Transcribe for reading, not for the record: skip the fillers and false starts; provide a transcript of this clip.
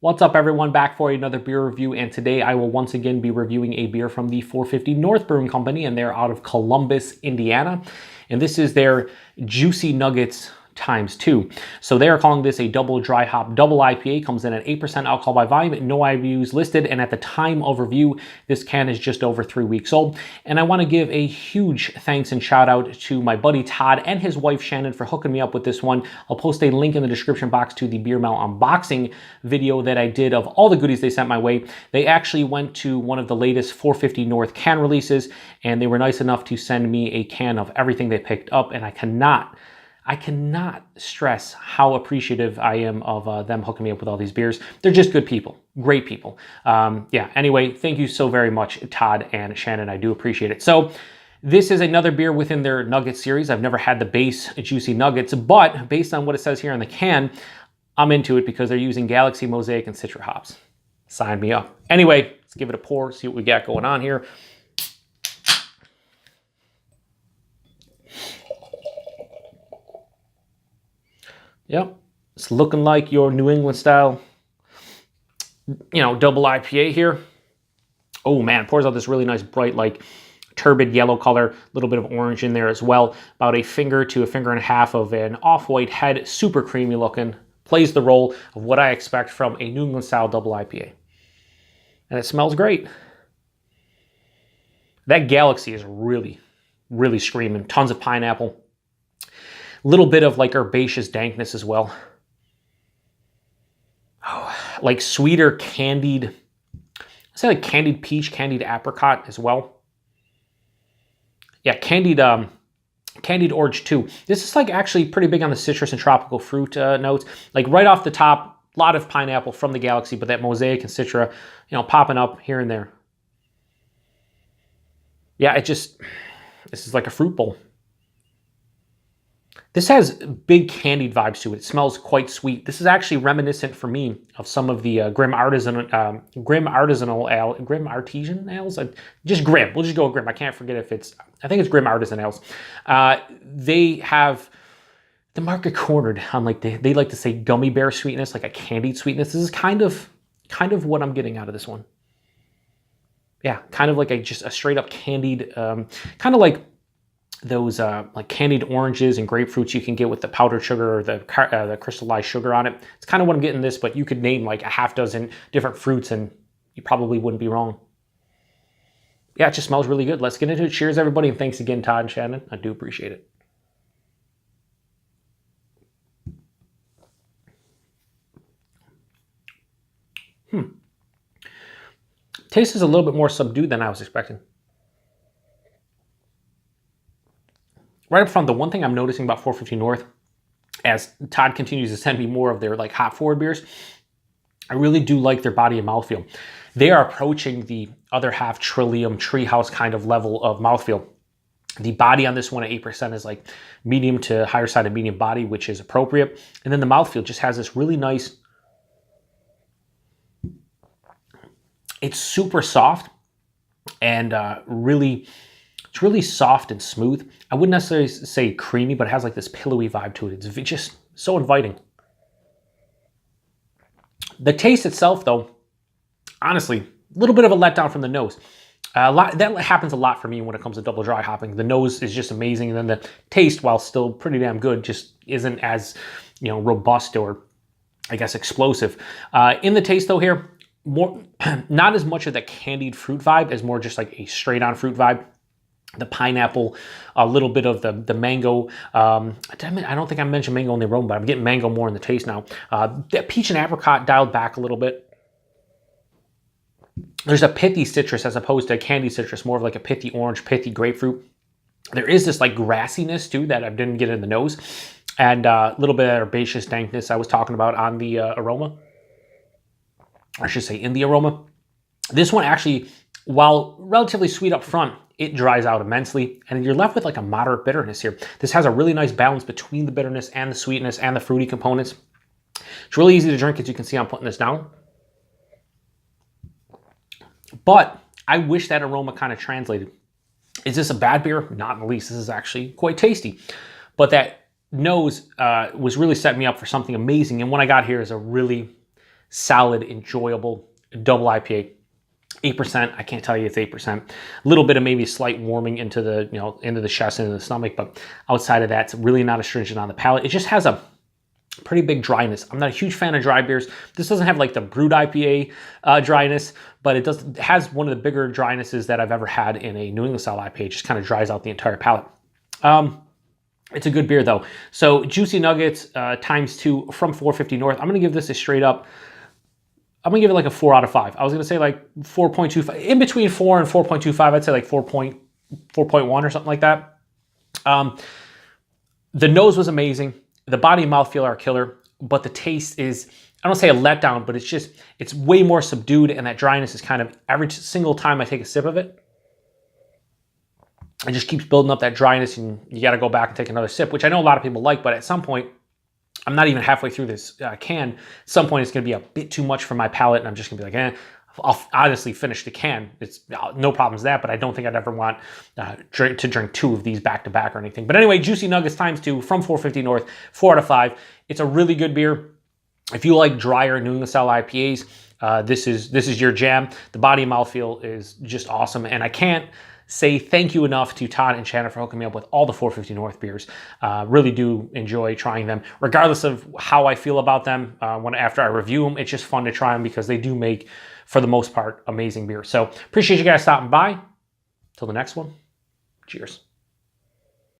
What's up everyone, back for another beer review, and today I will once again be reviewing a beer from the 450 North Brewing Company, and they're out of Columbus, Indiana. And this is their Juicy Nuggets ×2. So they are calling this a double dry hop double IPA, comes in at 8% alcohol by volume, no IBUs listed, and at the time of review, this can is just over 3 weeks old. And I want to give a huge thanks and shout out to my buddy Todd and his wife Shannon for hooking me up with this one. I'll post a link in the description box to the Beer Mount unboxing video that I did of all the goodies they sent my way. They actually went to one of the latest 450 North can releases, and they were nice enough to send me a can of everything they picked up, and I cannot stress how appreciative I am of them hooking me up with all these beers. They're just good people, great people. Yeah, anyway, thank you so very much, Todd and Shannon. I do appreciate it. So this is another beer within their Nugget series. I've never had the base Juicy Nuggets, but based on what it says here on the can, I'm into it because they're using Galaxy, Mosaic, and Citra hops. Sign me up. Anyway, let's give it a pour, see what we got going on here. Yep, it's looking like your New England style, double IPA here. Oh man, pours out this really nice bright, like turbid yellow color, a little bit of orange in there as well. About a finger to a finger and a half of an off-white head, super creamy looking. Plays the role of what I expect from a New England style double IPA. And it smells great. That Galaxy is really, really screaming. Tons of pineapple. Little bit of like herbaceous dankness as well. Oh, like sweeter candied, I'd say like candied peach, candied apricot as well. Yeah, candied orange too. This is like actually pretty big on the citrus and tropical fruit notes. Like right off the top, a lot of pineapple from the Galaxy, but that Mosaic and Citra, popping up here and there. Yeah, this is like a fruit bowl. This has big candied vibes to it. It smells quite sweet. This is actually reminiscent for me of some of the Grim Artisan ales. Just Grim. We'll just go with Grim. I can't forget if I think it's Grim Artisan ales. They have the market cornered on like they like to say gummy bear sweetness, like a candied sweetness. This is kind of what I'm getting out of this one. Yeah, kind of like just a straight up candied, kind of like those like candied oranges and grapefruits you can get with the powdered sugar or the crystallized sugar on it. It's kind of what I'm getting this, but you could name like a half dozen different fruits and you probably wouldn't be wrong. Yeah, it just smells really good. Let's get into it. Cheers, everybody, and thanks again, Todd and Shannon. I do appreciate it. Taste is a little bit more subdued than I was expecting. Right up front, the one thing I'm noticing about 450 North, as Todd continues to send me more of their like hop forward beers, I really do like their body and mouthfeel. They are approaching the other half Trillium Treehouse kind of level of mouthfeel. The body on this one at 8% is like medium to higher side of medium body, which is appropriate. And then the mouthfeel just has this really nice, it's super soft and it's really soft and smooth. I wouldn't necessarily say creamy, but it has like this pillowy vibe to it. It's just so inviting. The taste itself, though, honestly, a little bit of a letdown from the nose. That happens a lot for me when it comes to double dry hopping. The nose is just amazing, and then the taste, while still pretty damn good, just isn't as robust or I guess explosive. In the taste, though, here, more not as much of the candied fruit vibe as more just like a straight on fruit vibe. The pineapple, a little bit of the mango. I don't think I mentioned mango in the aroma, but I'm getting mango more in the taste now. The peach and apricot dialed back a little bit. There's a pithy citrus as opposed to a candy citrus, more of like a pithy orange, pithy grapefruit. There is this like grassiness too that I didn't get in the nose. And a little bit of herbaceous dankness I was talking about on the aroma. I should say in the aroma. This one actually, while relatively sweet up front, it dries out immensely, and you're left with like a moderate bitterness here. This has a really nice balance between the bitterness and the sweetness and the fruity components. It's really easy to drink, as you can see I'm putting this down. But I wish that aroma kind of translated. Is this a bad beer? Not in the least. This is actually quite tasty. But that nose was really setting me up for something amazing, and what I got here is a really solid, enjoyable double IPA. 8%. I can't tell you it's 8%. A little bit of maybe slight warming into the, into the chest and the stomach, but outside of that, it's really not astringent on the palate. It just has a pretty big dryness. I'm not a huge fan of dry beers. This doesn't have like the brewed IPA dryness, but it has one of the bigger drynesses that I've ever had in a New England style IPA. It just kind of dries out the entire palate. It's a good beer though. So juicy nuggets times 2 from 450 North. I'm going to give this a straight up, I'm going to give it like a 4 out of 5. I was going to say like 4.25, in between 4 and 4.25. I'd say like 4.1 or something like that. The nose was amazing. The body and mouthfeel are killer, but the taste is, I don't say a letdown, but it's way more subdued, and that dryness is kind of, every single time I take a sip of it, it just keeps building up that dryness, and you got to go back and take another sip, which I know a lot of people like, but at some point, I'm not even halfway through this can. At some point, it's going to be a bit too much for my palate, and I'm just going to be like, I'll honestly finish the can. It's no problems that, but I don't think I'd ever want to drink 2 of these back to back or anything. But anyway, Juicy Nuggets times 2 from 450 North, 4 out of 5. It's a really good beer. If you like drier New England style IPAs, this is your jam. The body and mouthfeel is just awesome, and I can't say thank you enough to Todd and Shannon for hooking me up with all the 450 North beers. Really do enjoy trying them, regardless of how I feel about them. After I review them, it's just fun to try them because they do make, for the most part, amazing beer. So appreciate you guys stopping by. Till the next one, cheers.